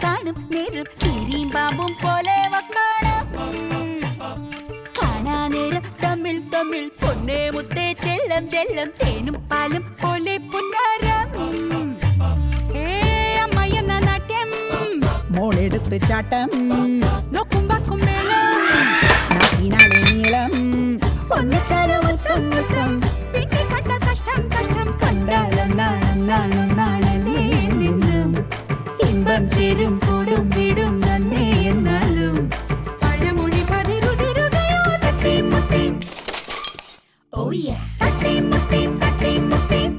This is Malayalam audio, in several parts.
കാണും നേരം കീരിയും പാമ്പും പോലെ കാണാം. കാണാ നേരം തമ്മിൽ തമ്മിൽ പൊന്നേ മുത്തേ ചെല്ലം ചെല്ലം തേനും പാലും പോലെ പുന്നാരം. അമ്മയെന്ന നാട്യം മോളെടുത്ത് ചാട്ടം നോക്കും വാക്കും വേളം നാക്കിനാലെ നീളം ഒന്നിച്ചാലും മുത്തം മുത്തം പിന്നെ കണ്ട കഷ്ടം കഷ്ടം കണ്ടാലും നാണം നാണം നാണലേ നിന്നും ഇമ്പം ചേരും കൂടും വീടും നന്നേ എന്നാലും പഴമൊഴി പതിരുതിരുകയോ തട്ടിയും മുട്ടിയും. Oh yeah, തട്ടിയും മുട്ടിയും തട്ടിയും മുട്ടിയും.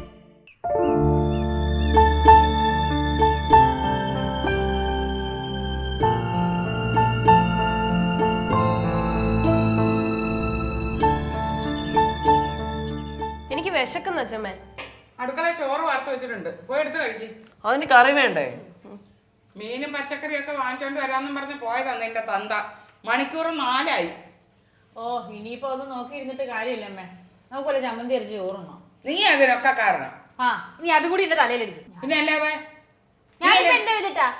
എനിക്ക് വിശക്കുന്ന അച്ഛമ്മേ. അടുക്കള ചോറ് വാർത്ത് വെച്ചിട്ടുണ്ട്, പോയി എടുത്ത് കഴിക്കും. അതിന് കറി വേണ്ടേ? മീനും പച്ചക്കറിയും ഒക്കെ വാങ്ങിച്ചോണ്ട് വരാന്നും പറഞ്ഞ് പോയതാണ് എന്റെ തന്ത. മണിക്കൂർ 4 ആയി. ഓ ഇനിയിപ്പോ അത് നോക്കിയിരുന്നിട്ട് കാര്യമില്ല അമ്മേ. നമുക്കല്ലേ ചമ്മന്തി അരച്ച് ചോറുണ്ണോ? നീ അതിനൊക്കെ കാരണം. ആ ഇനി അതുകൂടി എന്റെ തലയിലെടുക്കും. പിന്നെ അല്ലാതെ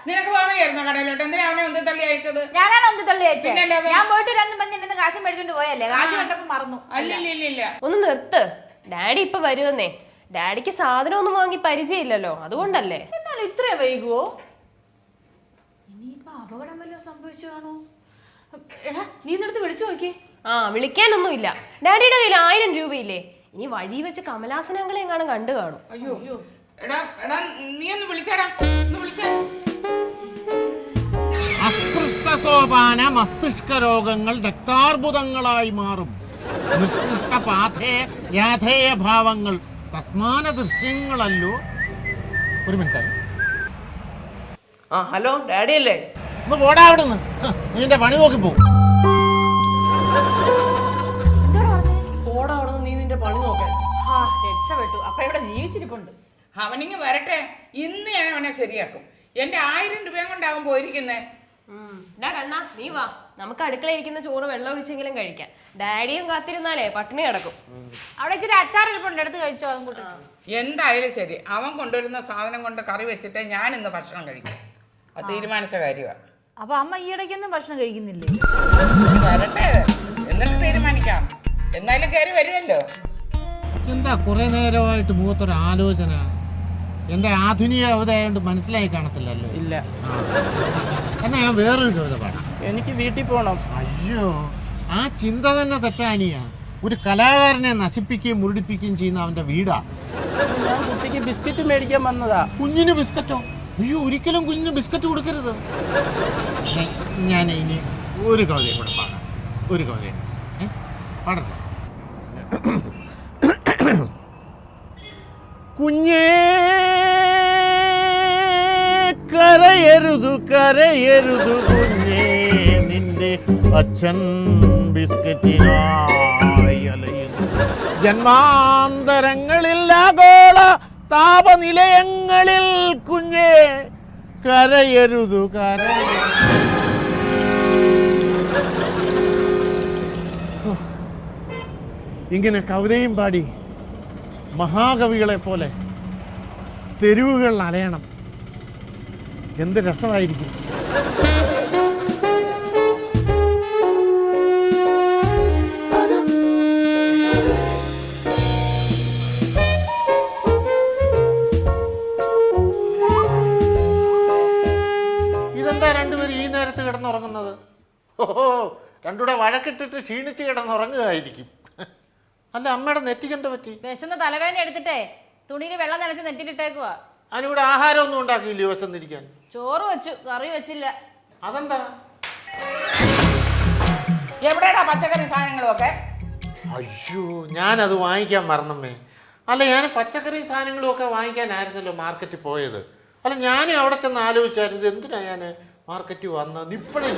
നിനക്ക് പോവായിരുന്നു കടയിലോട്ട്. എന്തിനാ അവനെ ഒന്ന് തള്ളി അയച്ചത്? ഞാനാണ് ഒന്ന് തള്ളി അയച്ചത്. ഞാൻ പോയിട്ട് 2 മഞ്ഞ കാശ് മേടിച്ചോണ്ട് പോയല്ലേ, കാശ് കണ്ടപ്പോ മറന്നു. അല്ല ഒന്ന് നിർത്ത്. ഡാഡി ഇപ്പൊ വരുമെന്നേ. ഡാഡിക്ക് സാധനം ഒന്നും വാങ്ങി പരിചയമില്ലല്ലോ, അതുകൊണ്ടല്ലേ. എന്നാലും ഇത്രേ വൈകുവോ? ഇനിയിപ്പോ അപകടം വല്ലതും സംഭവിച്ചു കാണോ? എടാ നീ ഇന്നടുത്ത് വിളിച്ചു നോക്കിയേ. ആ വിളിക്കാനൊന്നും ഇല്ല. ഡാഡിയുടെ കയ്യിൽ 1000 രൂപയില്ലേ. ഇനി വഴി വെച്ച് കമലാസനങ്ങളെ എങ്ങാനും കണ്ടു കാണും. അയ്യോ എടാ എടാ നീ ഒന്ന് വിളിച്ചേടാ, ഒന്ന് വിളിച്ചേ. അസ്പൃഷ്ടസോപാന മസ്തിഷ്ക രോഗങ്ങൾ രക്താർബുദങ്ങളായി മാറും. നിഷ്കൃഷ്ട പാഥേയ യാഥേയ ഭാവങ്ങൾ തസ്മാന ദൃശ്യങ്ങളല്ലോ. ഒരു മിനിറ്റ്. ആ ഹലോ ഡാഡി അല്ലേ? ഒന്ന് പോടാ അവിടുന്ന്. നീന്റെ പണി നോക്കി പോകും. പോടാ അവിടുന്ന്, നീ നിന്റെ പണി നോക്കാൻ. രക്ഷപ്പെട്ടു. അപ്പൊ ഇവിടെ ജീവിച്ചിരിപ്പുണ്ട്. അവനിങ്ങ് വരട്ടെ, ഇന്ന് ഞാൻ അവനെ ശരിയാക്കും. എന്റെ 1000 രൂപയും കൊണ്ടാവും പോയിരിക്കുന്നേ. കണ്ണാ നീ വാ, നമുക്ക് അടുക്കളയിൽ ഇരിക്കുന്ന ചോറ് വെള്ളം ഒഴിച്ചെങ്കിലും കഴിക്കാം. ഡാഡിയും കാത്തിരുന്നാലേ പട്ടിണി കിടക്കും. അവിടെ ഇച്ചിരി അച്ചാർ ഇരിപ്പുണ്ട്, എടുത്ത് കഴിച്ചോ. അതും കൂട്ടി. എന്തായാലും ശരി, അവൻ കൊണ്ടുവരുന്ന സാധനം കൊണ്ട് കറി വെച്ചിട്ട് ഞാൻ ഇന്ന് ഭക്ഷണം കഴിക്കും. അത് തീരുമാനിച്ച കാര്യമാണ്. അപ്പൊ അമ്മ ഈയിടയ്ക്കൊന്നും ഭക്ഷണം കഴിക്കുന്നില്ലേ? വരട്ടെ, എന്നിട്ട് തീരുമാനിക്കാം. എന്നാലും കയറി വരുമല്ലോ. എന്താ കുറെ നേരമായിട്ട് മുഖത്തൊരു ആലോചന? എന്റെ ആധുനിക കവിതയായോണ്ട് മനസ്സിലായി കാണത്തില്ലല്ലോ. ഇല്ല. എന്നാ ഞാൻ വേറൊരു കവിത പാടാം. എനിക്ക് വീട്ടിൽ പോണം. അയ്യോ, ആ ചിന്ത തന്നെ തെറ്റാനിയാ. ഒരു കലാകാരനെ നശിപ്പിക്കുകയും മുരടിപ്പിക്കുകയും ചെയ്യുന്ന അവന്റെ വീടാ. ഞാൻ കുട്ടിക്ക് ബിസ്ക്കറ്റ് മേടിക്കാൻ വന്നതാ. കുഞ്ഞിന് ബിസ്ക്കറ്റോ? അയ്യോ, ഒരിക്കലും കുഞ്ഞിന് ബിസ്ക്കറ്റ് കൊടുക്കരുത്. ഞാൻ ഇനി ഒരു കവിതയും കൂടെ പാടാം. ഒരു കവിതയുണ്ട്, പാടട്ടെ. കുഞ്ഞേ കരയരുതു കരയരുതു കുഞ്ഞേ, നിന്റെ അച്ഛൻ ബിസ്ക്കറ്റിനായി അലയുന്നു. ജന്മാന്തരങ്ങളിൽ ആഗോള താപനിലയങ്ങളിൽ കുഞ്ഞേ കരയരുതു കരയരുതു. ഇങ്ങനെ കവിതയും പാടി മഹാകവികളെ പോലെ തെരുവുകളിൽ അലയണം. എന്ത് രസമായിരിക്കും. ഇതെന്താ രണ്ടുപേരും ഈ നേരത്ത് കിടന്നുറങ്ങുന്നത്? ഓഹോ, രണ്ടുകൂടെ വഴക്കിട്ടിട്ട് ക്ഷീണിച്ച് കിടന്നുറങ്ങുകയായിരിക്കും. അല്ല, അമ്മയുടെ നെറ്റിക്കെന്താ പറ്റി? വിശന്ന തലവേദന എടുത്തിട്ടേ തുണിയിൽ വെള്ളം നനച്ച് നെറ്റിലിട്ടേക്കുവാ. അതിനിവിടെ ആഹാരമൊന്നും ഉണ്ടാക്കിയില്ലയോ വിശന്നിരിക്കാൻ? ചോറ് വെച്ചു, കറി വെച്ചില്ല. അതെന്താ? എവിടെയാടാ പച്ചക്കറി സാധനങ്ങളും ഒക്കെ? അയ്യോ, ഞാനത് വാങ്ങിക്കാൻ മറന്നമ്മേ. അല്ല, ഞാൻ പച്ചക്കറി സാധനങ്ങളും ഒക്കെ വാങ്ങിക്കാനായിരുന്നല്ലോ മാർക്കറ്റിൽ പോയത്. അല്ല, ഞാനും അവിടെ ചെന്ന് ആലോചിച്ചായിരുന്നു എന്തിനാ ഞാൻ മാർക്കറ്റിൽ വന്നത്. ഇപ്പോഴേ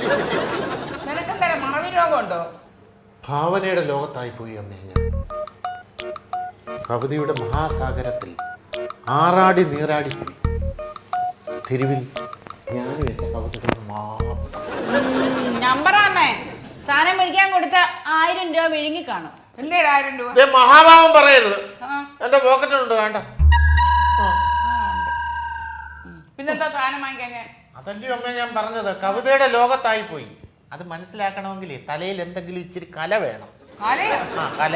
നിനക്കെന്താ മറവി രോഗമുണ്ടോ? ഭാവനയുടെ ലോകത്തായി പോയി അമ്മേ ഞാൻ. കവിതയുടെ മഹാസാഗരത്തിൽ ആറാടി നീറാടി പോയി. തെരുവിൽ ഞാനും എൻ്റെ കവിതകൾ മാത്രം. നമ്പറാമേ, സാധനം മേടിക്കാൻ കൊടുത്ത 1000 രൂപ വിഴുങ്ങി കാണും. എന്തേടാ 1000 രൂപ? മഹാഭാവം പറയരുത്. എൻ്റെ പോക്കറ്റുണ്ട്, വേണ്ട. പിന്നെന്താ സാധനം വാങ്ങിക്കാൻ? അതല്ലയോ അമ്മ ഞാൻ പറഞ്ഞത്, കവിതയുടെ ലോകത്തായി പോയി. അത് മനസ്സിലാക്കണമെങ്കിൽ തലയിൽ എന്തെങ്കിലും ഇച്ചിരി കല വേണം. കലയോ? ആ, കല.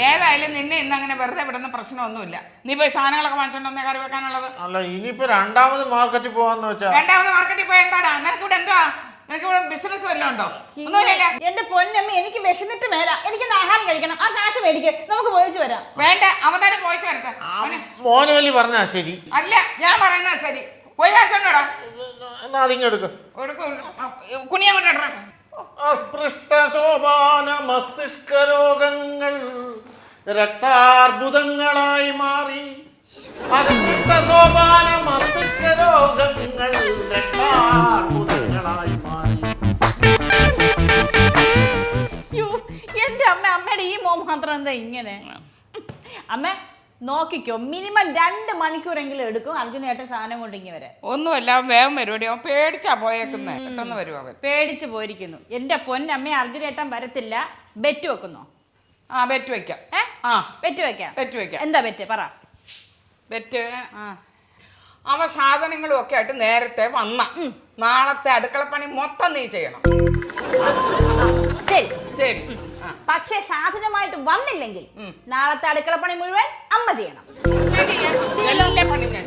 ഏതായാലും നിന്നെ ഇന്ന് അങ്ങനെ വെറുതെ വിടുന്ന പ്രശ്നമൊന്നുമില്ല. നീ പോയി സാധനങ്ങളൊക്കെ വാങ്ങിച്ചോണ്ടെന്നേ കറി വെക്കാനുള്ളത്. അല്ല, ഇനിയിപ്പോ രണ്ടാമത് മാർക്കറ്റിൽ പോവാന്ന് വെച്ചാ. രണ്ടാമത് മാർക്കറ്റിൽ പോയി എന്താടാ? നിനക്കിവിടെ എന്തുവാ? നിനക്കിവിടെ ബിസിനസ് വല്ലതും ഉണ്ടോ? ഒന്നുമില്ല. എന്റെ പൊന്നമ്മ, എനിക്ക് വിശന്നിട്ട് മേല, എനിക്ക് ആഹാരം കഴിക്കണം. ആ കാശ് മേടിക്ക്, നമുക്ക് പോയിച്ചു വരാം. വേണ്ട, അവൻ തന്നെ പോയിച്ചു വരട്ടെ. മോനോലി പറഞ്ഞാ ശരി. അല്ല, ഞാൻ പറയുന്ന ശരി. പോയി വാങ്ങിച്ചോണ്ടോടാ. എന്നാ അതിങ്ങെടുക്ക്. കുണിയാൻ കൊണ്ടിട. അസ്പൃഷ്ടശോഭാന മസ്തിഷ്ക രോഗങ്ങൾ രക്താർബുദങ്ങളായി മാറി. അസ്പൃഷ്ടശോഭാന മസ്തിഷ്ക രോഗങ്ങൾ രക്താർബുദങ്ങളായി മാറി. എന്റെ അമ്മ, അമ്മയുടെ ഈ മോൻ മാത്രം എന്താ ഇങ്ങനെ? അമ്മ നോക്കിക്കോ, മിനിമം 2 മണിക്കൂറെങ്കിലും എടുക്കും അർജുനേട്ടൻ സാധനം കൊണ്ട് ഇങ്ങനെ വരെ. ഒന്നുമല്ല, വേഗം വരുവടി. അവൻ പേടിച്ചാ പോയേക്കുന്നേ. പെട്ടെന്ന് വരുവ അവൻ. പേടിച്ചു പോയിരിക്കുന്നു. എന്റെ പൊന്നമ്മ, അർജുനേട്ടൻ വരത്തില്ല. ബെറ്റ് വെക്കുന്നോ? ആ, ബെറ്റ് വെക്കാം. ബെറ്റ് വെക്കാം. ബെറ്റ് വെക്കാം. എന്താ ബെറ്റ് പറ? ബെറ്റ് അവ സാധനങ്ങളും ഒക്കെ ആയിട്ട് നേരത്തെ വന്ന നാളത്തെ അടുക്കളപ്പണി മൊത്തം നീ ചെയ്യണം. ശരി ശരി. പക്ഷെ സാധനമായിട്ട് വന്നില്ലെങ്കിൽ നാളത്തെ അടുക്കളപ്പണി മുഴുവൻ അമ്മ ചെയ്യണം. എല്ലാ പണിയും ഞാൻ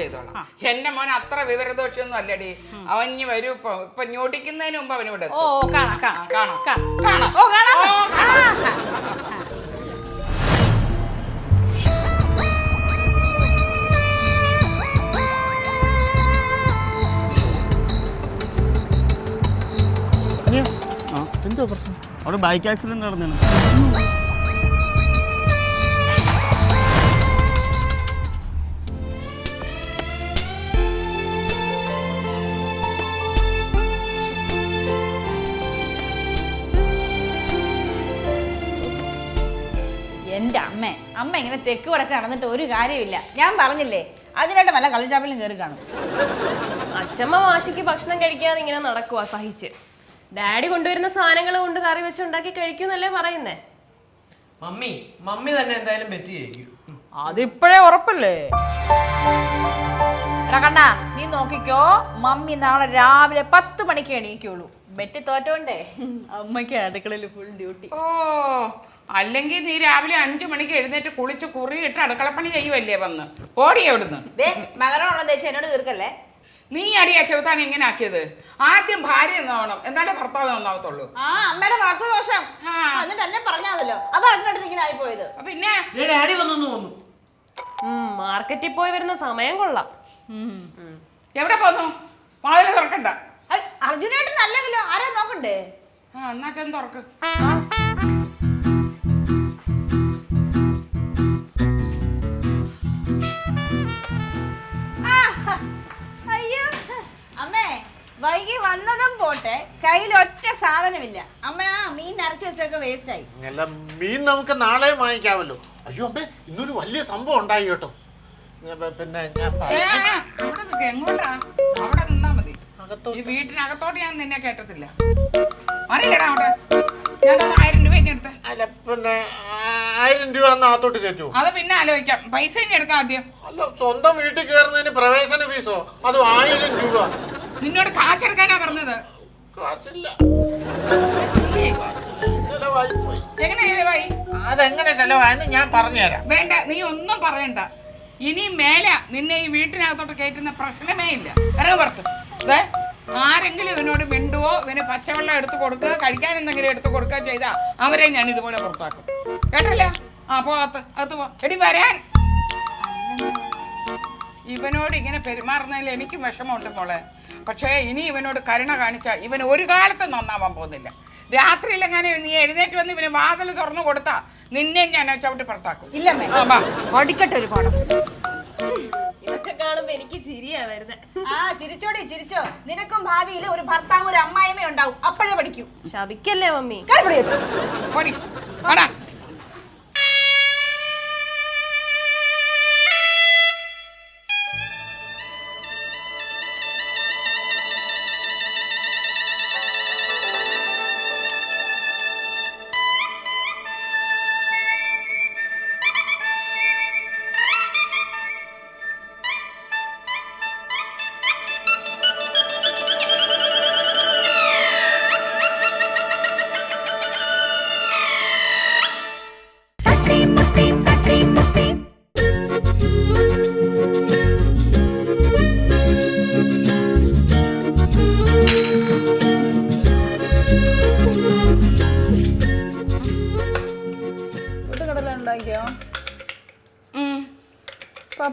ചെയ്തോളാം. എന്റെ മോൻ അത്ര വിവരദോഷമൊന്നും അല്ലടി. അവൻ ഇനി വരൂ. ഇപ്പൊ ഞൊടിക്കുന്നതിന് മുമ്പ് അവനിവിടെ ഓ, കാണാം കാണാം കാണാം കാണാം. ഓ, കാണാം. എന്തോ പ്രശ്നം? അവിടെ ബൈക്ക് ആക്സിഡന്റ് നടന്നു. എന്റെ അമ്മ ഇങ്ങനെ തെക്ക് വടക്ക് നടന്നിട്ട് ഒരു കാര്യമില്ല. ഞാൻ പറഞ്ഞില്ലേ, അതിനായിട്ട് വല്ല കള്ളിച്ചാപ്പിലും കയറി കാണും. അച്ഛമ്മ വാശിക്ക് ഭക്ഷണം കഴിക്കാതെ ഇങ്ങനെ നടക്കുവാ സഹിച്ച്. ഡാഡി കൊണ്ടുവരുന്ന സാധനങ്ങൾ കൊണ്ട് കറി വെച്ചുണ്ടാക്കി കഴിക്കുന്നല്ലേ പറയുന്നേ. മമ്മി തന്നെ എന്തായാലും ബെറ്റ് ചെയ്യും. അതിപ്പോഴേ ഉറപ്പല്ലേ? എടാ കണ്ണാ, നീ നോക്കിക്കോ, മമ്മി നാളെ രാവിലെ 10 മണിക്ക് എണീക്കുള്ളൂ. ബെറ്റ് തോറ്റോണ്ടേ അമ്മയ്ക്ക് അടുക്കളയിൽ ഫുൾ ഡ്യൂട്ടി. ഓ, അല്ലെങ്കിൽ നീ രാവിലെ 5 മണിക്ക് എഴുന്നേറ്റ് കുളിച്ച് കുറിയിട്ട് അടുക്കളപ്പണി ചെയ്യുമല്ലേ വന്ന്? ഓടി എവിടുന്ന്? മകനോടുള്ള ദേഷ്യം എന്നോട് തീർക്കല്ലേ. നീ അടിയാ ചെറുത്താൻ എങ്ങനെ ആക്കിയത്? ആദ്യം ഭാര്യ നന്നാവണം, എന്നാലേ ഭർത്താവ് നന്നാവത്തുള്ളൂ. അമ്മയുടെ വാർത്ത ദോഷം എന്നിട്ട് എന്നെ പറഞ്ഞാലോ, അത് അറിഞ്ഞിട്ട് ഇങ്ങനെ ആയിപ്പോയത്. പിന്നെ ഡാഡി വന്നു. മാർക്കറ്റിൽ പോയി വരുന്ന സമയം കൊള്ളാം. എവിടെ പോന്നു? വാതിൽ തുറക്കണ്ട. അർജുനായിട്ട് അല്ലെങ്കിലോ ആരാ നോക്കണ്ടേ? എന്നാ ചെന്ന് തുറക്ക്. അയ്യോ അമ്മേ, വൈകി വന്നതും പോട്ടെ, കയ്യിൽ ഒറ്റ സാധനമില്ല. അമ്മ മീൻ അരച്ചു വെച്ചൊക്കെ വേസ്റ്റ് ആയി. അല്ല, മീൻ നമുക്ക് നാളെ വാങ്ങിക്കാമല്ലോ. അയ്യോ അമ്മേ, ഇന്നൊരു വലിയ സംഭവം ഉണ്ടായി കേട്ടോ. പിന്നെ എങ്ങോട്ടാ? അവിടെ നിന്നാ മതി. ഈ വീട്ടിനകത്തോട്ട് ഞാൻ നിന്നെ കേട്ടത്തില്ല. അറിയടാ അവിടെ. ഞാൻ 1000 രൂപ എടുത്ത. അല്ല, പിന്നെ 1000 രൂപ അകത്തോട്ട് കയറ്റുമോ? അത് പിന്നെ ആലോചിക്കാം. പൈസ ഇനി എടുക്കാം ആദ്യം. അല്ല, സ്വന്തം വീട്ടിൽ കയറുന്നതിന് പ്രവേശന ഫീസോ? അത് 1000 രൂപ. നിന്നോട് കാശെടുക്കാനാ പറഞ്ഞത്. കാശില്ല, ചെലവായി പോയി. എങ്ങനെ ചെലവായി? അതെങ്ങനെ ചെലവായെന്ന് ഞാൻ പറഞ്ഞുതരാം. വേണ്ട, നീ ഒന്നും പറയണ്ട. ഇനി മേല നിന്നെ ഈ വീട്ടിനകത്തോട്ട് കയറ്റുന്ന പ്രശ്നമേ ഇല്ല. ഇറങ്ങ പുറത്ത്. ആരെങ്കിലും ഇവനോട് മിണ്ടുവോ, ഇവന് പച്ചവെള്ളം എടുത്തു കൊടുക്കുക, കഴിക്കാൻ എന്തെങ്കിലും എടുത്തു കൊടുക്കുക ചെയ്താൽ അവരെ ഞാൻ ഇതുപോലെ പുറത്താക്കും. കേട്ടല്ല? അകത്ത് പോ. എടി വരാൻ. ഇവനോട് ഇങ്ങനെ പെരുമാറുന്നതിൽ എനിക്ക് വിഷമമുണ്ട് മോളെ. പക്ഷേ ഇനി ഇവനോട് കരുണ കാണിച്ചാൽ ഇവൻ ഒരു കാലത്തും നന്നാവാൻ പോകുന്നില്ല. രാത്രിയിലെങ്ങനെ നീ എഴുന്നേറ്റ് വന്ന് ഇവന് വാതിൽ തുറന്നു കൊടുത്താ നിന്നെ ഞാൻ ചവിട്ടി പുറത്താക്കും. ഓടിക്കട്ടെ ഒരു പാടം. ഇതൊക്കെ കാണുമ്പോ എനിക്ക് ചിരിയാ വരുന്നത്. ചിരിച്ചോടി ചിരിച്ചോ. നിനക്കും ഭാവിയിൽ ഒരു ഭർത്താവ് ഒരു അമ്മായിമ ഉണ്ടാവും. അപ്പോഴേ പഠിക്കൂ. ശപിക്കല്ലേ മമ്മി? ഓടി.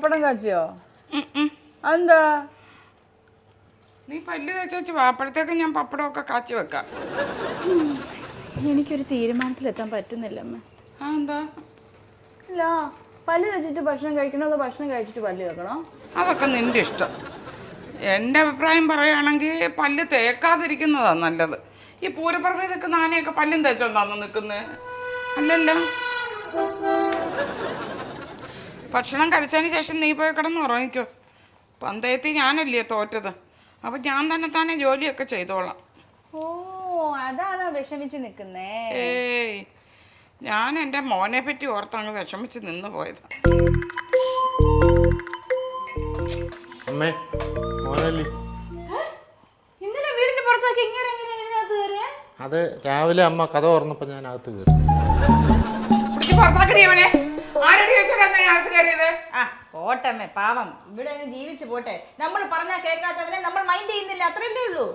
പപ്പടം കാച്ചിയോ? എന്താ? നീ പല്ല് തേച്ച് വാ, അപ്പോഴത്തേക്ക് ഞാൻ പപ്പടമൊക്കെ കാച്ചി വെക്കാം. എനിക്കൊരു തീരുമാനത്തിലെത്താൻ പറ്റുന്നില്ല അമ്മ. എന്താ? ഇല്ല, പല്ല് തേച്ചിട്ട് ഭക്ഷണം കഴിക്കണോ അതോ ഭക്ഷണം കഴിച്ചിട്ട് പല്ല് കേൾക്കണോ? അതൊക്കെ നിന്റെ ഇഷ്ടം. എൻ്റെ അഭിപ്രായം പറയുകയാണെങ്കിൽ പല്ല് തേക്കാതിരിക്കുന്നതാണ് നല്ലത്. ഈ പൂരപ്പുറമേ നിൽക്കുന്ന ആനയൊക്കെ പല്ലും തേച്ചോണ്ടാണോ നിൽക്കുന്നത്? അല്ലല്ലോ. ഭക്ഷണം കഴിച്ചതിന് ശേഷം നീ പോയി കിടന്ന് ഉറങ്ങിക്കോ. പന്തയത്തിൽ ഞാനല്ലേ തോറ്റത്, അപ്പം ഞാൻ തന്നെ ജോലിയൊക്കെ ചെയ്തോളാം. ഓ, അതാണോ വിഷമിച്ച് നിൽക്കുന്നേ? ഏയ്, ഞാൻ എൻ്റെ മോനെ പറ്റി ഓർത്തങ്ങ് വിഷമിച്ച് നിന്ന് പോയത്. അമ്മേ, മോനല്ലി. ഇന്നലെ വീടിന്റെ പുറത്താക്കി ഇങ്ങനെ ഇതിനകത്ത് കയറിയേ? അത് രാവിലെ അമ്മ കഥ തുറന്നപ്പോൾ ഞാൻ അകത്ത് കയറി. ആ, പോട്ടമ്മേ, പാവം. ഇവിടെ അങ്ങ് ജീവിച്ചു പോട്ടെ. നമ്മൾ പറഞ്ഞാൽ കേൾക്കാത്തവനെ നമ്മൾ മൈൻഡ് ചെയ്യുന്നില്ല, അത്രയല്ലേ ഉള്ളൂ.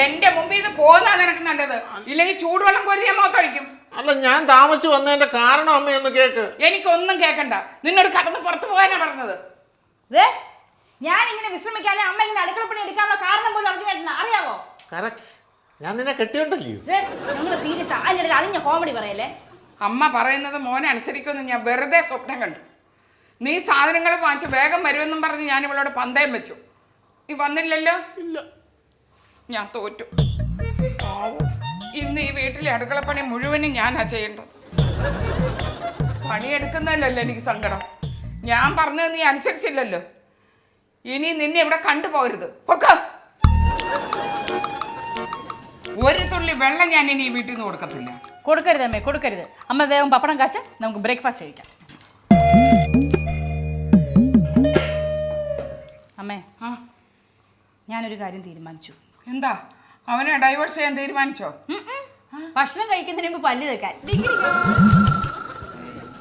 എന്റെ മുമ്പിൽ ഇത് പോകുന്ന നിനക്ക് നല്ലത്, ഇല്ലെങ്കിൽ ചൂടുവെള്ളം കോരിയ കഴിക്കും. അല്ല, ഞാൻ താമസിച്ചു വന്നതിന്റെ കാരണം അമ്മയൊന്ന് കേക്ക്. എനിക്കൊന്നും കേൾക്കണ്ട, നിന്നോട് കടന്ന് പുറത്തു പോകാനാ പറഞ്ഞത്. ഞാൻ ഇങ്ങനെ വിശ്രമിക്കാനും അമ്മ ഇങ്ങനെ അടുക്കളപ്പണി എടുക്കാനുള്ള കാരണം പോലും അർജുനേട്ടന് അറിയാവോ? കറക്റ്റ്. ഞാൻ നിന്നെ കെട്ടിയോണ്ടല്ലയോ? നിങ്ങൾ സീരിയസ് അതിനിടയിൽ അളിഞ്ഞ കോമഡി പറയല്ലേ. അമ്മ പറയുന്നത് മോനെ അനുസരിക്കുമെന്ന് ഞാൻ വെറുതെ സ്വപ്നം കണ്ടു. നീ സാധനങ്ങൾ വാങ്ങിച്ച് വേഗം വരുമെന്നും പറഞ്ഞ് ഞാൻ ഇവളോട് പന്തയം വെച്ചു. നീ വന്നില്ലല്ലോ. ഇല്ല, ഞാൻ തോറ്റു. ഇന്ന് ഈ വീട്ടിലെ അടുക്കളപ്പണി മുഴുവനും ഞാനാ ചെയ്യേണ്ടത്. പണിയെടുക്കുന്നതിലല്ലോ എനിക്ക് സങ്കടം. ഞാൻ പറഞ്ഞത് നീ അനുസരിച്ചില്ലല്ലോ. ഇനി നിന്നെ ഇവിടെ കണ്ടുപോകരുത്. പൊക്കോ. ഒരു തുള്ളി വെള്ളം ഞാൻ ഇനി ഈ വീട്ടിൽ നിന്ന് കൊടുക്കത്തില്ല. കൊടുക്കരുത് അമ്മേ, കൊടുക്കരുത്. അമ്മ വേഗം പപ്പടം കാച്ച, നമുക്ക് ബ്രേക്ക്ഫാസ്റ്റ് കഴിക്കാം. അമ്മേ, ഞാനൊരു കാര്യം തീരുമാനിച്ചു. എന്താ? അവനെ ഡൈവേഴ്സ് ചെയ്യാൻ തീരുമാനിച്ചോ? ഭക്ഷണം കഴിക്കുന്നതിന് മുമ്പ് പല്ല് തേക്കാൻ.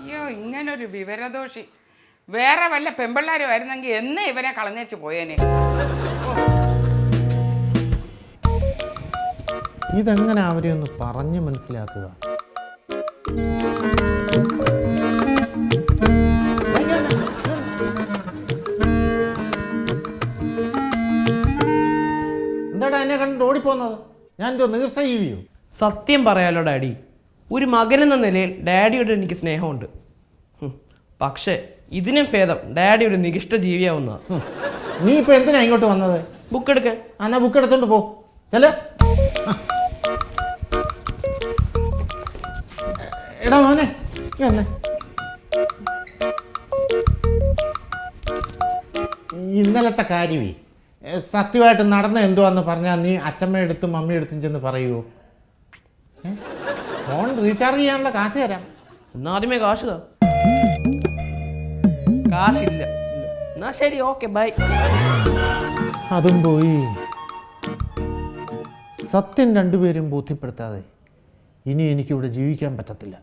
അയ്യോ, ഇങ്ങനൊരു വിവരദോഷി. വേറെ വല്ല പെമ്പിള്ളാരും ആയിരുന്നെങ്കിൽ എന്ന് ഇവനെ കളഞ്ഞേച്ച് പോയേനെ. ഇതെങ്ങനെ അവരെ ഒന്ന് പറഞ്ഞ് മനസ്സിലാക്കുക? എന്താടാ എന്നെ കണ്ട് ഓടിപ്പോന്നത്? ഞാൻ എന്തോ നീർച്ച ജീവിയോ? സത്യം പറയാലോ ഡാഡി, ഒരു മകനെന്ന നിലയിൽ ഡാഡിയോട് എനിക്ക് സ്നേഹമുണ്ട്. പക്ഷേ ഇതിനും ഭേദം ഡാഡി ഒരു നികിഷ്ട ജീവിയാവുന്നതാ. നീ ഇപ്പൊ എന്തിനാ ഇങ്ങോട്ട് വന്നത്? ബുക്ക് എടുക്കാൻ. എന്നാ ബുക്ക് എടുത്തോണ്ട് പോ. ചെല. എടാ മോനെ, വന്നേ. ഇന്നലത്തെ കാര്യമേ സത്യമായിട്ട് നടന്ന എന്തുവാന്ന് പറഞ്ഞാൽ നീ അച്ഛമ്മയെടുത്തും മമ്മിയെടുത്തും ചെന്ന് പറയുമോ? ഫോൺ റീചാർജ് ചെയ്യാനുള്ള കാശ് തരാം. എന്നാദ്യമേ കാശ് താ. കാശില്ല. എന്നാ ശരി, ഓക്കെ, ബൈ. അതും പോയി. സത്യം രണ്ടുപേരും ബോധ്യപ്പെടുത്താതെ ഇനി എനിക്കിവിടെ ജീവിക്കാൻ പറ്റത്തില്ല.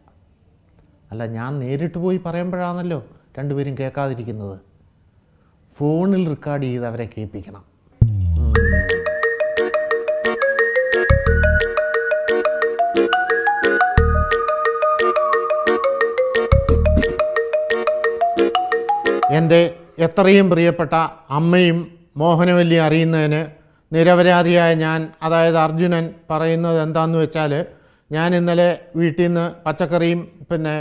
അല്ല, ഞാൻ നേരിട്ട് പോയി പറയുമ്പോഴാണല്ലോ രണ്ടുപേരും കേൾക്കാതിരിക്കുന്നത്. ഫോണിൽ റെക്കോർഡ് ചെയ്ത് അവരെ കേൾപ്പിക്കണം. എൻ്റെ എത്രയും പ്രിയപ്പെട്ട അമ്മയും മോഹനവല്ലി അറിയുന്നതിന് നിരപരാധിയായ ഞാൻ, അതായത് അർജുനൻ, പറയുന്നത് എന്താണെന്ന് വെച്ചാൽ, ഞാൻ ഇന്നലെ വീട്ടിൽ നിന്ന് പച്ചക്കറിയും പിന്നെ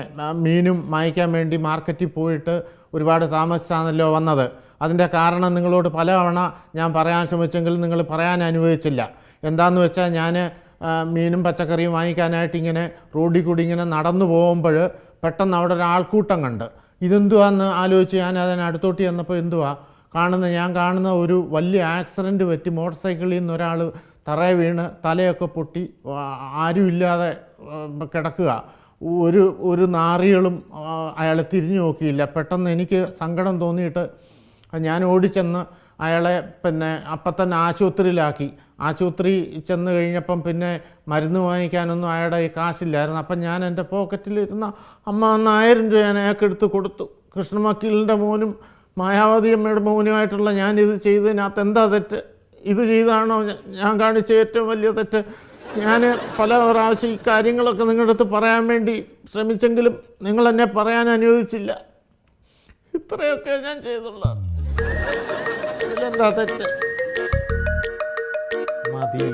മീനും വാങ്ങിക്കാൻ വേണ്ടി മാർക്കറ്റിൽ പോയിട്ട് ഒരുപാട് താമസിച്ചാണല്ലോ വന്നത്. അതിൻ്റെ കാരണം നിങ്ങളോട് പലതവണ ഞാൻ പറയാൻ ശ്രമിച്ചെങ്കിലും നിങ്ങൾ പറയാൻ അനുവദിച്ചില്ല. എന്താണെന്ന് വെച്ചാൽ, ഞാൻ മീനും പച്ചക്കറിയും വാങ്ങിക്കാനായിട്ട് ഇങ്ങനെ റോഡിൽ കൂടി ഇങ്ങനെ നടന്നു പോകുമ്പോൾ പെട്ടെന്ന് അവിടെ ഒരു ആൾക്കൂട്ടം കണ്ട്. ഇതെന്തുവാന്ന് ആലോചിച്ച് ഞാൻ അതിനടുത്തോട്ട് ചെന്നപ്പോൾ ഞാൻ കാണുന്ന ഒരു വലിയ ആക്സിഡൻറ്റ് പറ്റി മോട്ടോർ സൈക്കിളിൽ നിന്ന് ഒരാൾ തറയെ വീണ് തലയൊക്കെ പൊട്ടി ആരുമില്ലാതെ കിടക്കുക. ഒരു നാറികളും അയാളെ തിരിഞ്ഞു നോക്കിയില്ല. പെട്ടെന്ന് എനിക്ക് സങ്കടം തോന്നിയിട്ട് ഞാൻ ഓടിച്ചെന്ന് അയാളെ പിന്നെ അപ്പം തന്നെ ആശുപത്രിയിലാക്കി. ആശുപത്രി ചെന്ന് കഴിഞ്ഞപ്പം പിന്നെ മരുന്ന് വാങ്ങിക്കാനൊന്നും അയാളുടെ കാശില്ലായിരുന്നു. അപ്പം ഞാൻ എൻ്റെ പോക്കറ്റിലിരുന്ന 1000 രൂപ ഞാൻ അയാൾക്ക് എടുത്ത് കൊടുത്തു. കൃഷ്ണമക്കീലിൻ്റെ മോനും മായാവതി അമ്മയുടെ മോനുമായിട്ടുള്ള ഞാനിത് ചെയ്തതിനകത്ത് എന്താ തെറ്റ്? ഇത് ചെയ്താണോ ഞാൻ കാണിച്ച ഏറ്റവും വലിയ തെറ്റ്? ഞാൻ പല പ്രാവശ്യം ഈ കാര്യങ്ങളൊക്കെ നിങ്ങളുടെ അടുത്ത് പറയാൻ വേണ്ടി ശ്രമിച്ചെങ്കിലും നിങ്ങളെന്നെ പറയാൻ അനുവദിച്ചില്ല. ഇത്രയൊക്കെ ഞാൻ ചെയ്തുള്ള. ഇതിലെന്താ തെറ്റ്? മതി.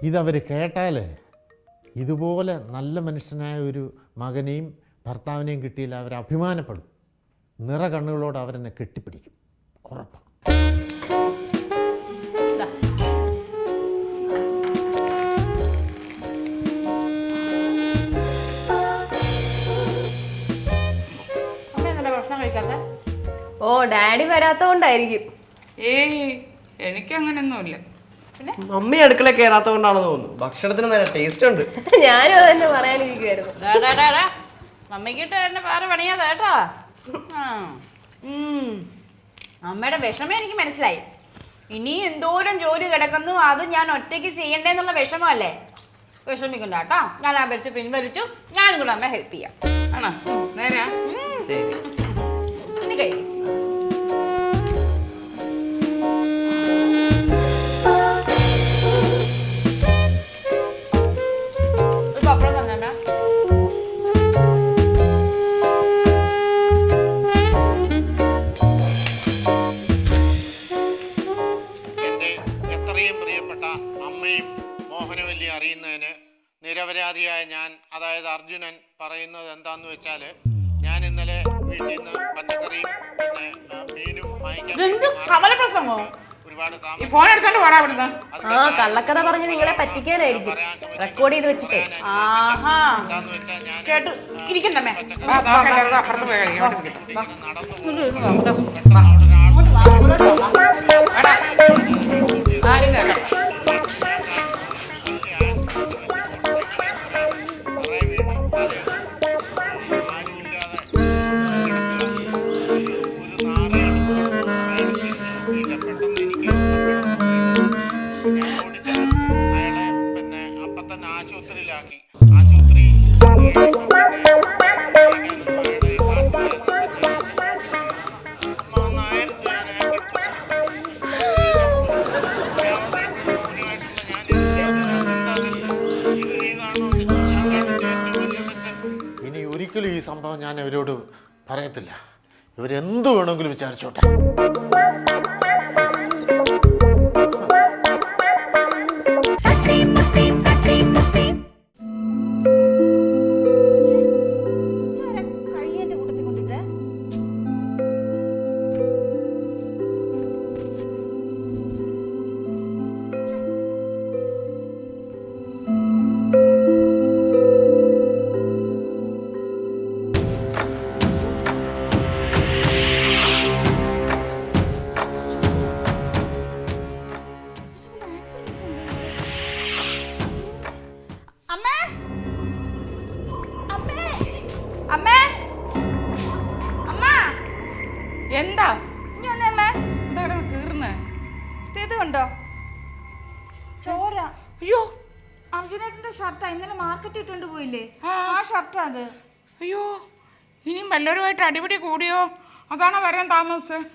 ഇതവർ കേട്ടാൽ ഇതുപോലെ നല്ല മനുഷ്യനായ ഒരു മകനെയും ഭർത്താവിനെയും കിട്ടിയില്ല അവർ അഭിമാനപ്പെടും. നിറ കണ്ണുകളോട് അവരെന്നെ കെട്ടിപ്പിടിക്കും, ഉറപ്പാണ്. ഓ ഡാഡി വരാത്തോണ്ടായിരിക്കും. ഏയ് എനിക്കങ്ങനൊന്നുമില്ല. മമ്മി അടുക്കള കയറാത്തതുകൊണ്ടാണെന്ന് തോന്നുന്നു. ഭക്ഷണത്തിന് നല്ല ടേസ്റ്റ് ഉണ്ട്. ഞാനും അത് തന്നെ പറയാനിരിക്കുവായിരുന്നു. മമ്മിക്കിട്ട് എന്നെ വേറെ പണിയാതാ കേട്ടോ. അമ്മയുടെ വിഷമം എനിക്ക് മനസ്സിലായി. ഇനി എന്തോരം ജോലി കിടക്കുന്നു, അത് ഞാൻ ഒറ്റയ്ക്ക് ചെയ്യണ്ടേന്നുള്ള വിഷമമല്ലേ? വിഷമിക്കണ്ട കേട്ടോ. ഞാൻ ആ ബെറ്റ് പിൻവലിച്ചു. ഞാനും കൂടെ അമ്മ ഹെൽപ്പ് ചെയ്യാം. ആണോ? നേരാ? ശരി. ഇനി കഴിയും. ഒരു പപ്പടം തന്നെ. എൻ്റെ എത്രയും പ്രിയപ്പെട്ട അമ്മയും മോഹനവല്ലി അറിയുന്നതിന് നിരപരാധിയായ ഞാൻ, അതായത് അർജുനൻ, പറയുന്നത് എന്താന്ന് വെച്ചാൽ, ഞാൻ ഇന്നലെ വീട്ടിൽ നിന്ന് പച്ചക്കറിയും പിന്നെ മീനും വാങ്ങിക്കാൻ ഒരുപാട് ഈ ഫോൺ എടുത്തോണ്ട് പോടാ ഇവിടുന്ന്. ആ കള്ളക്കഥ പറഞ്ഞ് നിങ്ങളെ പറ്റിക്കാനായിരിക്കും റെക്കോർഡ് ചെയ്ത് വെച്ചിട്ടേ. ആഹാ എന്താന്ന് വെച്ചാൽ ഞാൻ കേട്ടു ഇരിക്കണ്ടമ്മേ. അപ്പുറത്ത് പോയി കഴിയും. ആരും കേട്ടോ. ആശുപത്രിയിലാക്കി. ആശുപത്രി ഇനി ഒരിക്കലും ഈ സംഭവം ഞാൻ ഇവരോട് പറയത്തില്ല. ഇവരെന്ത് വേണമെങ്കിലും വിചാരിച്ചോട്ടെ. എന്താ ഞാനമ്മേ എന്താണ് കീറുന്നേ? ഇത് കണ്ടോ? ചോര. അയ്യോ അർജുനേട്ടന്റെ ഷർട്ടാ. ഇന്നലെ മാർക്കറ്റ് ഇട്ടുകൊണ്ട് പോയില്ലേ? ആ ഷർട്ടാ അത്. അയ്യോ ഇനിയും വല്ലവരുമായിട്ട് അടിപിടി കൂടിയോ? അതാണോ വരാൻ താമസിച്ചത്?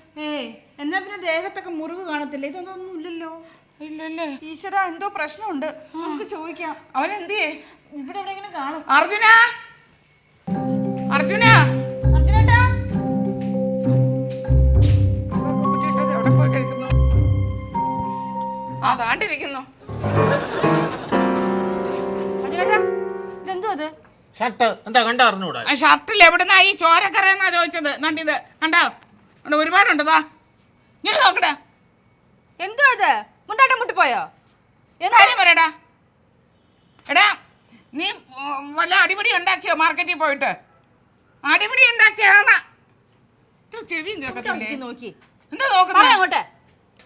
എന്നാ പിന്നെ ദേഹത്തൊക്കെ മുറിവ് കാണത്തില്ല. ഇതൊന്നും ഇല്ലല്ലോ. ഇല്ലല്ലേ? ഈശ്വര, എന്തോ പ്രശ്നമുണ്ട്. നമുക്ക് ചോദിക്കാം. അവനെന്തിയേ? ഇവിടെ എവിടെയെങ്കിലും കാണും. അർജുന, അർജുന, അർജുനേട്ടാ, എവിടെ പോയി കഴിക്കുന്നു? ആ താണ്ടിരിക്കുന്നു. അർജുനേട്ടാ, ഇതെന്തോ അത്? ഷർട്ട് എന്താ കണ്ട അറിഞ്ഞൂടാ? ഷർട്ടിൽ എവിടുന്നാ ഈ ചോരക്കറയെന്നാ ചോദിച്ചത്. നണ്ടിത് കണ്ടോ? ഒരുപാടുണ്ടതാ. ഇങ്ങനെ നോക്കടാ. എന്തോ അത്? മുണ്ടാട്ടം മുട്ടിപ്പോയോ? കാര്യം പറയടാ. എടാ നീ വല്ല അടിപിടി ഉണ്ടാക്കിയോ മാർക്കറ്റിൽ പോയിട്ട്? അടിപിടി ഉണ്ടാക്കിയാണ ചെവിയും കേൾക്കത്തില്ലേ? നോക്കി എന്താ നോക്കുന്നത്? അങ്ങോട്ടെ.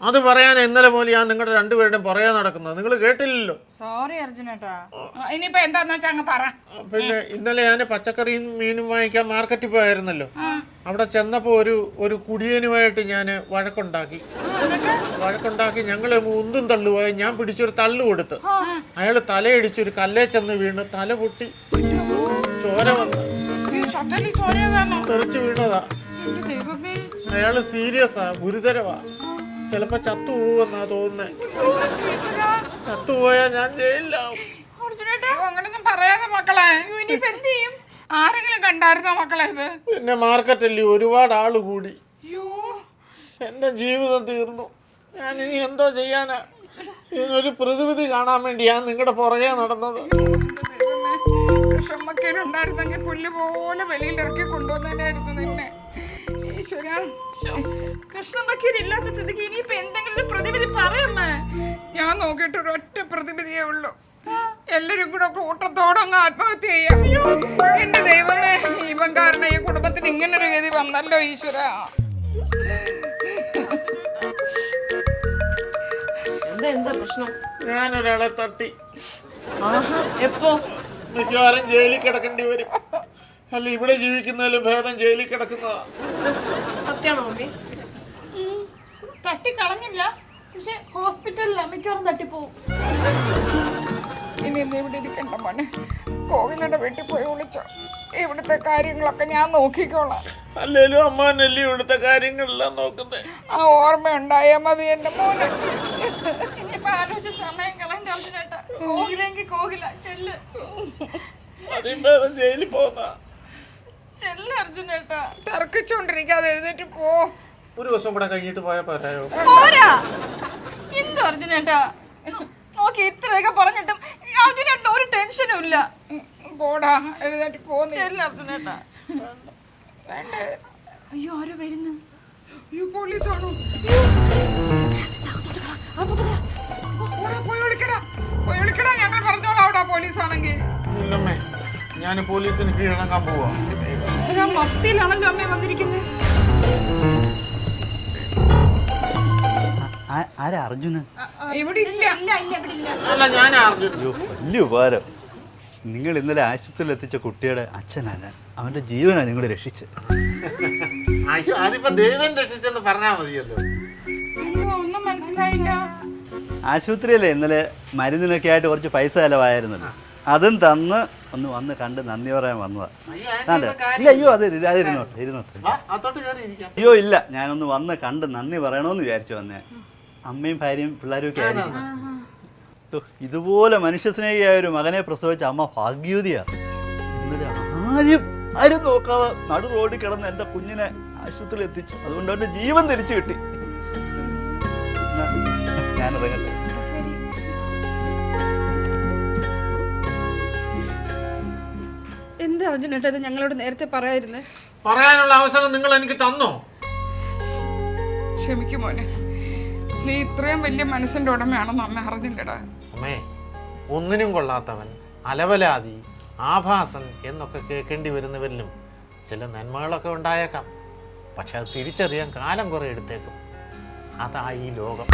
അത് പറയാൻ ഇന്നലെ പോലെ ഞാൻ നിങ്ങളുടെ രണ്ടുപേരുടെയും പുറകെ നടക്കുന്നത് നിങ്ങൾ കേട്ടില്ലല്ലോ. സോറി അർജുനേട്ടാ. ഇനിയിപ്പോ എന്താന്ന് വെച്ചാ അങ്ങ് പറ. പിന്നെ ഇന്നലെ ഞാൻ പച്ചക്കറിയും മീനും വാങ്ങിക്കാൻ മാർക്കറ്റിൽ പോയായിരുന്നല്ലോ. അവിടെ ചെന്നപ്പോ ഒരു കുടിയനുമായിട്ട് ഞാൻ വഴക്കുണ്ടാക്കി. ഞങ്ങൾ ഉന്തും തള്ളുപോയി. ഞാൻ പിടിച്ചൊരു തള്ളു കൊടുത്ത് അയാൾ തലയിടിച്ചൊരു കല്ലേ ചെന്ന് വീണ് തല പൊട്ടി ചോര വന്ന് തെറിച്ച് വീണതാ. അയാള് സീരിയസാ, ഗുരുതരവാ. ചിലപ്പോ ചത്തുപോവെന്നാ തോന്നുന്നേ. ചത്തുപോയാ ഞാൻ ജയിലിലാവും. അങ്ങനൊന്നും പറയാതെ മക്കളെ. ആരെങ്കിലും കണ്ടായിരുന്നോ മക്കളെ ഇത്? പിന്നെ മാർക്കറ്റല്ലേ ഒരുപാട് ആള് കൂടി. അയ്യോ, എൻ്റെ ജീവിതം തീർന്നു. ഞാൻ ഇനി എന്തോ ചെയ്യാനാ? ഇതിനൊരു പ്രതിവിധി കാണാൻ വേണ്ടി ഞാൻ നിങ്ങളുടെ പുറകെ നടന്നത്. കൃഷ്ണമ്മക്കേനുണ്ടായിരുന്നെങ്കിൽ പുല്ല് പോലെ വെളിയിൽ ഇറക്കി കൊണ്ടുവന്നതിനായിരുന്നു നിന്നെ. ഈശ്വര, കൃഷ്ണമ്മക്കില്ലാത്ത സ്ഥിതിക്ക് ഇനിയിപ്പോ എന്തെങ്കിലും പ്രതിവിധി പറയമ്മേ. ഞാൻ നോക്കിയിട്ട് ഒരൊറ്റ പ്രതിവിധിയേ ഉള്ളൂ. എല്ലാരും കൂടെ കൂട്ടത്തോടെ അങ്ങ് ആത്മഹത്യ ചെയ്യാം. എന്റെ ദൈവമേ, ഇവൻ കാരണം ഈ കുടുംബത്തിന് ഇങ്ങനൊരു ഗതി വന്നല്ലോ ഈശ്വര. എന്താ പ്രശ്നം? ഞാനൊരാളെ തട്ടി. എപ്പോ? മിക്കവാറും ജയിലിൽ കിടക്കേണ്ടി വരും. അല്ല, ഇവിടെ ജീവിക്കുന്നതിലും ഭേദം ജയിലിൽ കിടക്കുന്നതാ. സത്യാണോ മമ്മി? തട്ടിക്കളഞ്ഞില്ല, പക്ഷെ ഹോസ്പിറ്റലിൽ മിക്കവാറും തട്ടിപ്പോവും. ഇനി ഇന്ന് ഇവിടെ ഇരിക്കണ്ട മോനെ, കോകിലയുടെ വീട്ടിൽ പോയി വിളിച്ചോ. ഇവിടുത്തെ കാര്യങ്ങളൊക്കെ ഞാൻ നോക്കിക്കോളാം. അല്ലേലും അമ്മാനല്ലേ ഇവിടുത്തെ കാര്യങ്ങളെല്ലാം നോക്കുന്നേ. ആ ഓർമ്മ ഉണ്ടായാൽ മതി എന്റെ മോനെ. ഇനിയിപ്പോ ആലോചിച്ച സമയം കളയണ്ട അർജുനേട്ടാ. കോകിലെങ്കിൽ കോകില ചെല്ല്, അതിന് ഭേദം ജയിലിൽ പോകുന്ന. ചെല്ല് അർജുനേട്ടാ. തർക്കിച്ചോണ്ടിരിക്കാതെ എഴുന്നേറ്റ് പോ. ഒരു ദിവസം കൂടെ കഴിഞ്ഞിട്ട് പോയാൽ പോരായോ? പോരാ. എന്ത് അർജുനേട്ടാ, നോക്കി ഇത്രയൊക്കെ പറഞ്ഞിട്ടും അർജുനേട്ടന് ഒരു ടെൻഷനും ഇല്ല. പോടാ, എഴുന്നേറ്റ് പോന്നി. ചെല്ല് അർജുനേട്ടാ. വേണ്ടേ? അയ്യോ, ആരോ വരുന്നു. അയ്യോ, പോലീസാണോ? പോയി വിളിക്കടാ, പോയി വിളിക്കടാ. ഞങ്ങൾ പറഞ്ഞോളാം അവിടെ പോലീസാണെങ്കിൽ. ഇല്ലമ്മേ, ഞാൻ പോലീസിന് കീഴടങ്ങാൻ പോവാ. മസ്തിയിലാണല്ലോ അമ്മ വന്നിരിക്കുന്നത്. ആരാ അർജുനൻ? ഇവിടെ ഇല്ല. അല്ല, ഞാൻ അർജുൻ. അയ്യോ, വലിയ ഉപകാരം. നിങ്ങൾ ഇന്നലെ ആശുപത്രിയിൽ എത്തിച്ച കുട്ടിയുടെ അച്ഛനാ ഞാൻ. അവന്റെ ജീവനാ നിങ്ങൾ രക്ഷിച്ച്. അയ്യോ, അതിപ്പോ ദൈവം രക്ഷിച്ചെന്ന് പറഞ്ഞാ മതിയല്ലോ. എന്തോ ഒന്നും മനസ്സിലായില്ല. ആശുപത്രിയിലെ ഇന്നലെ മരുന്നിനൊക്കെ ആയിട്ട് കുറച്ച് പൈസ ചിലവായിരുന്നല്ലോ. അതും തന്ന് ഒന്ന് വന്ന് കണ്ട് നന്ദി പറയാൻ വന്നതാ. ഇല്ല, അയ്യോ, അത് ഇരുന്നോട്ടെ. അതോട്ട് കയറി ഇരിക്കാം. അയ്യോ ഇല്ല, ഞാനൊന്ന് വന്ന് കണ്ട് നന്ദി പറയണമെന്ന് വിചാരിച്ചു വന്നേ. അമ്മയും ഭാര്യയും പിള്ളേരും ഒക്കെ ആയിരിക്കും. ഇതുപോലെ മനുഷ്യസ്നേഹിയായ ഒരു മകനെ പ്രസവിച്ച അമ്മ ഭാഗ്യവതിയാ. ഇന്നലെ ആരും നോക്കാതെ നടു റോഡിൽ കിടന്ന് എൻ്റെ കുഞ്ഞിനെ ആശുപത്രിയിൽ എത്തിച്ചു. അതുകൊണ്ട് അവൻ്റെ ജീവൻ തിരിച്ചു കിട്ടി. ഞാൻ ഇറങ്ങട്ടെ. എന്താ അർജുനേട്ടാ ഇത് ഞങ്ങളോട് നേരത്തെ പറയായിരുന്നേ? പറയാനുള്ള അവസരം നിങ്ങൾ എനിക്ക് തന്നോ? ക്ഷമിക്കും മോനെ, നീ ഇത്രയും വലിയ മനസ്സിന്റെ ഉടമയാണെന്ന് അമ്മ അറിഞ്ഞില്ലടാ. അമ്മേ, ഒന്നിനും കൊള്ളാത്തവൻ, അലവലാതി, ആഭാസൻ എന്നൊക്കെ കേൾക്കേണ്ടി വരുന്നവരിലും ചില നന്മകളൊക്കെ ഉണ്ടായേക്കാം. പക്ഷെ അത് തിരിച്ചറിയാൻ കാലം കുറെ എടുത്തേക്കും. അതാ ഈ ലോകം.